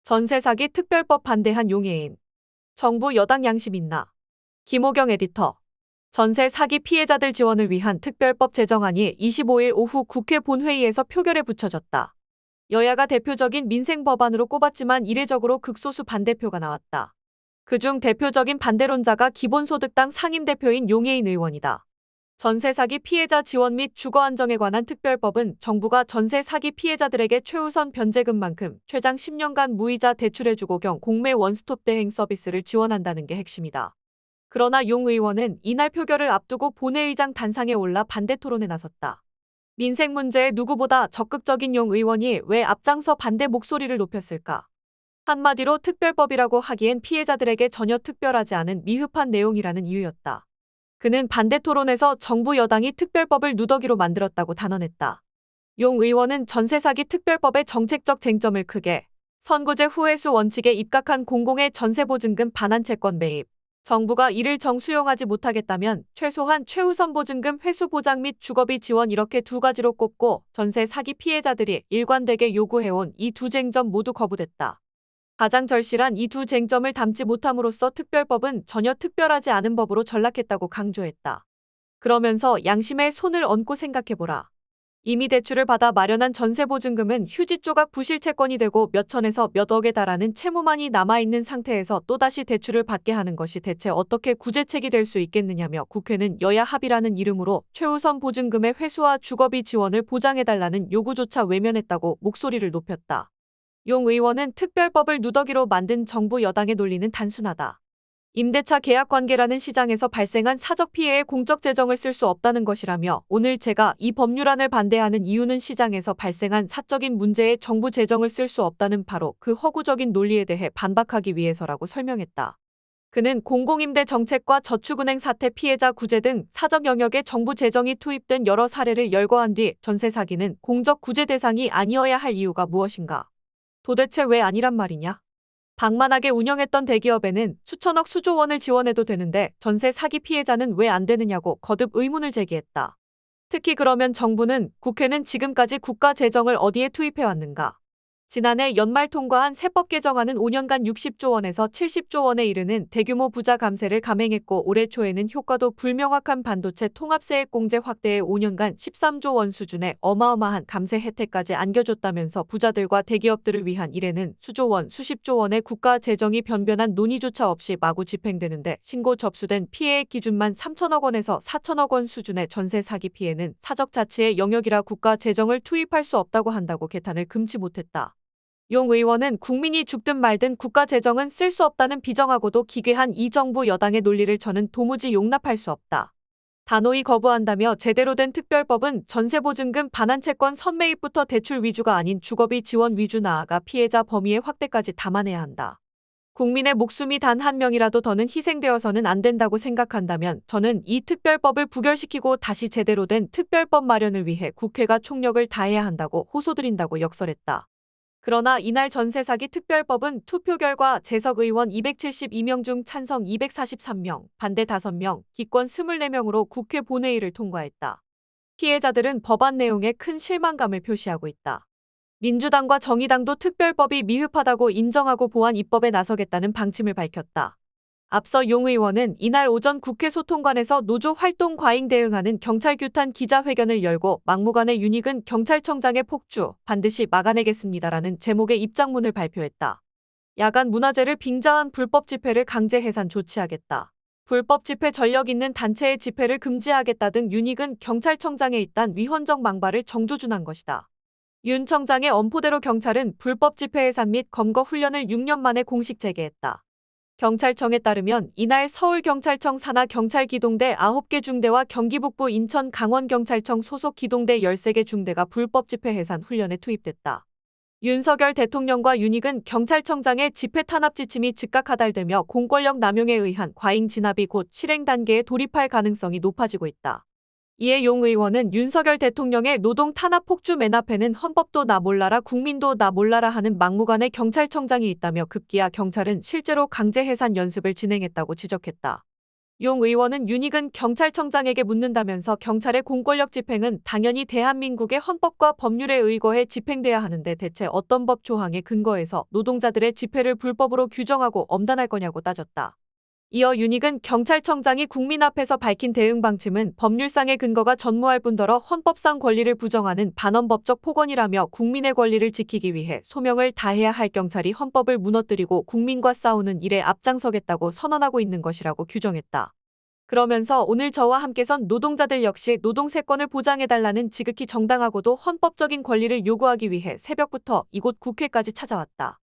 전세 사기 특별법 반대한 용해인. 정부 여당 양심 있나? 김호경 에디터. 전세 사기 피해자들 지원을 위한 특별법 제정안이 25일 오후 국회 본회의에서 표결에 붙여졌다. 여야가 대표적인 민생 법안으로 꼽았지만 이례적으로 극소수 반대표가 나왔다. 그중 대표적인 반대론자가 기본소득당 상임대표인 용해인 의원이다. 전세 사기 피해자 지원 및 주거 안정에 관한 특별법은 정부가 전세 사기 피해자들에게 최우선 변제금만큼 최장 10년간 무이자 대출해주고 경 공매 원스톱 대행 서비스를 지원한다는 게 핵심이다. 그러나 용 의원은 이날 표결을 앞두고 본회의장 단상에 올라 반대 토론에 나섰다. 민생 문제에 누구보다 적극적인 용 의원이 왜 앞장서 반대 목소리를 높였을까? 한마디로 특별법이라고 하기엔 피해자들에게 전혀 특별하지 않은 미흡한 내용이라는 이유였다. 그는 반대 토론에서 정부 여당이 특별법을 누더기로 만들었다고 단언했다. 용 의원은 전세 사기 특별법의 정책적 쟁점을 크게 선고제 후회수 원칙에 입각한 공공의 전세보증금 반환 채권 매입, 정부가 이를 정수용하지 못하겠다면 최소한 최우선 보증금 회수 보장 및 주거비 지원 이렇게 두 가지로 꼽고 전세 사기 피해자들이 일관되게 요구해온 이 두 쟁점 모두 거부됐다. 가장 절실한 이 두 쟁점을 담지 못함으로써 특별법은 전혀 특별하지 않은 법으로 전락했다고 강조했다. 그러면서 양심에 손을 얹고 생각해보라. 이미 대출을 받아 마련한 전세보증금은 휴지 조각 부실 채권이 되고 몇 천에서 몇 억에 달하는 채무만이 남아있는 상태에서 또다시 대출을 받게 하는 것이 대체 어떻게 구제책이 될 수 있겠느냐며 국회는 여야 합의라는 이름으로 최우선 보증금의 회수와 주거비 지원을 보장해달라는 요구조차 외면했다고 목소리를 높였다. 용 의원은 특별법을 누더기로 만든 정부 여당의 논리는 단순하다. 임대차 계약 관계라는 시장에서 발생한 사적 피해에 공적 재정을 쓸 수 없다는 것이라며 오늘 제가 이 법률안을 반대하는 이유는 시장에서 발생한 사적인 문제에 정부 재정을 쓸 수 없다는 바로 그 허구적인 논리에 대해 반박하기 위해서라고 설명했다. 그는 공공임대 정책과 저축은행 사태 피해자 구제 등 사적 영역에 정부 재정이 투입된 여러 사례를 열거한 뒤 전세 사기는 공적 구제 대상이 아니어야 할 이유가 무엇인가? 도대체 왜 아니란 말이냐? 방만하게 운영했던 대기업에는 수천억 수조 원을 지원해도 되는데 전세 사기 피해자는 왜 안 되느냐고 거듭 의문을 제기했다. 특히 그러면 정부는, 국회는 지금까지 국가 재정을 어디에 투입해왔는가? 지난해 연말 통과한 세법 개정안은 5년간 60조 원에서 70조 원에 이르는 대규모 부자 감세를 감행했고 올해 초에는 효과도 불명확한 반도체 통합세액 공제 확대에 5년간 13조 원 수준의 어마어마한 감세 혜택까지 안겨줬다면서 부자들과 대기업들을 위한 이래는 수조 원, 수십조 원의 국가 재정이 변변한 논의조차 없이 마구 집행되는데 신고 접수된 피해액 기준만 3천억 원에서 4천억 원 수준의 전세 사기 피해는 사적 자치의 영역이라 국가 재정을 투입할 수 없다고 한다고 개탄을 금치 못했다. 용 의원은 국민이 죽든 말든 국가 재정은 쓸 수 없다는 비정하고도 기괴한 이 정부 여당의 논리를 저는 도무지 용납할 수 없다. 단호히 거부한다며 제대로 된 특별법은 전세보증금 반환채권 선매입부터 대출 위주가 아닌 주거비 지원 위주 나아가 피해자 범위의 확대까지 담아내야 한다. 국민의 목숨이 단 한 명이라도 더는 희생되어서는 안 된다고 생각한다면 저는 이 특별법을 부결시키고 다시 제대로 된 특별법 마련을 위해 국회가 총력을 다해야 한다고 호소드린다고 역설했다. 그러나 이날 전세 사기 특별법은 투표 결과 재석 의원 272명 중 찬성 243명, 반대 5명, 기권 24명으로 국회 본회의를 통과했다. 피해자들은 법안 내용에 큰 실망감을 표시하고 있다. 민주당과 정의당도 특별법이 미흡하다고 인정하고 보완 입법에 나서겠다는 방침을 밝혔다. 앞서 용 의원은 이날 오전 국회 소통관에서 노조 활동 과잉 대응하는 경찰 규탄 기자회견을 열고 막무가내 윤익은 경찰청장의 폭주 반드시 막아내겠습니다라는 제목의 입장문을 발표했다. 야간 문화재를 빙자한 불법 집회를 강제 해산 조치하겠다. 불법 집회 전력 있는 단체의 집회를 금지하겠다 등 윤익은 경찰청장에 있단 위헌적 망발을 정조준한 것이다. 윤 청장의 엄포대로 경찰은 불법 집회 해산 및 검거 훈련을 6년 만에 공식 재개했다. 경찰청에 따르면 이날 서울경찰청 산하 경찰기동대 9개 중대와 경기북부 인천 강원경찰청 소속 기동대 13개 중대가 불법 집회 해산 훈련에 투입됐다. 윤석열 대통령과 윤익은 경찰청장의 집회 탄압 지침이 즉각 하달되며 공권력 남용에 의한 과잉 진압이 곧 실행 단계에 돌입할 가능성이 높아지고 있다. 이에 용 의원은 윤석열 대통령의 노동 탄압 폭주 맨 앞에는 헌법도 나 몰라라 국민도 나 몰라라 하는 막무가내 경찰청장이 있다며 급기야 경찰은 실제로 강제 해산 연습을 진행했다고 지적했다. 용 의원은 윤익은 경찰청장에게 묻는다면서 경찰의 공권력 집행은 당연히 대한민국의 헌법과 법률에 의거해 집행돼야 하는데 대체 어떤 법 조항에 근거해서 노동자들의 집회를 불법으로 규정하고 엄단할 거냐고 따졌다. 이어 윤익은 경찰청장이 국민 앞에서 밝힌 대응 방침은 법률상의 근거가 전무할 뿐더러 헌법상 권리를 부정하는 반헌법적 폭언이라며 국민의 권리를 지키기 위해 소명을 다해야 할 경찰이 헌법을 무너뜨리고 국민과 싸우는 일에 앞장서겠다고 선언하고 있는 것이라고 규정했다. 그러면서 오늘 저와 함께 선 노동자들 역시 노동세권을 보장해달라는 지극히 정당하고도 헌법적인 권리를 요구하기 위해 새벽부터 이곳 국회까지 찾아왔다.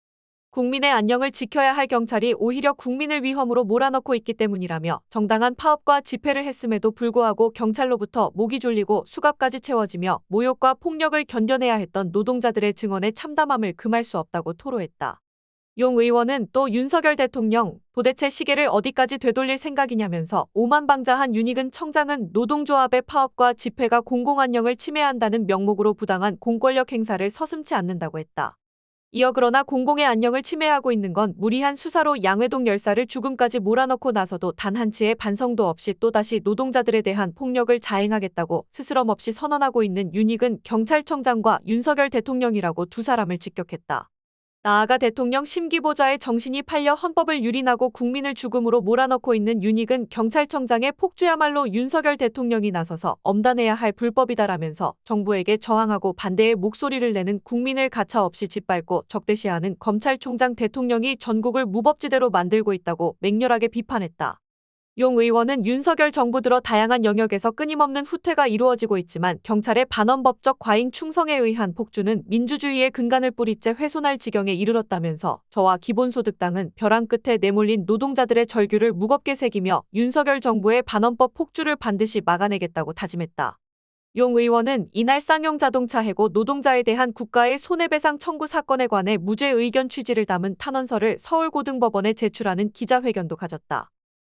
국민의 안녕을 지켜야 할 경찰이 오히려 국민을 위험으로 몰아넣고 있기 때문이라며 정당한 파업과 집회를 했음에도 불구하고 경찰로부터 목이 졸리고 수갑까지 채워지며 모욕과 폭력을 견뎌내야 했던 노동자들의 증언에 참담함을 금할 수 없다고 토로했다. 용 의원은 또 윤석열 대통령 도대체 시계를 어디까지 되돌릴 생각이냐면서 오만방자한 윤익은 청장은 노동조합의 파업과 집회가 공공안녕을 침해한다는 명목으로 부당한 공권력 행사를 서슴지 않는다고 했다. 이어 그러나 공공의 안녕을 침해하고 있는 건 무리한 수사로 양회동 열사를 죽음까지 몰아넣고 나서도 단 한치의 반성도 없이 또다시 노동자들에 대한 폭력을 자행하겠다고 스스럼 없이 선언하고 있는 윤익은 경찰청장과 윤석열 대통령이라고 두 사람을 직격했다. 나아가 대통령 심기보좌의 정신이 팔려 헌법을 유린하고 국민을 죽음으로 몰아넣고 있는 윤익은 경찰청장의 폭주야말로 윤석열 대통령이 나서서 엄단해야 할 불법이다라면서 정부에게 저항하고 반대의 목소리를 내는 국민을 가차없이 짓밟고 적대시하는 검찰총장 대통령이 전국을 무법지대로 만들고 있다고 맹렬하게 비판했다. 용 의원은 윤석열 정부 들어 다양한 영역에서 끊임없는 후퇴가 이루어지고 있지만 경찰의 반헌법적 과잉 충성에 의한 폭주는 민주주의의 근간을 뿌리째 훼손할 지경에 이르렀다면서 저와 기본소득당은 벼랑 끝에 내몰린 노동자들의 절규를 무겁게 새기며 윤석열 정부의 반헌법 폭주를 반드시 막아내겠다고 다짐했다. 용 의원은 이날 쌍용자동차 해고 노동자에 대한 국가의 손해배상 청구 사건에 관해 무죄 의견 취지를 담은 탄원서를 서울고등법원에 제출하는 기자회견도 가졌다.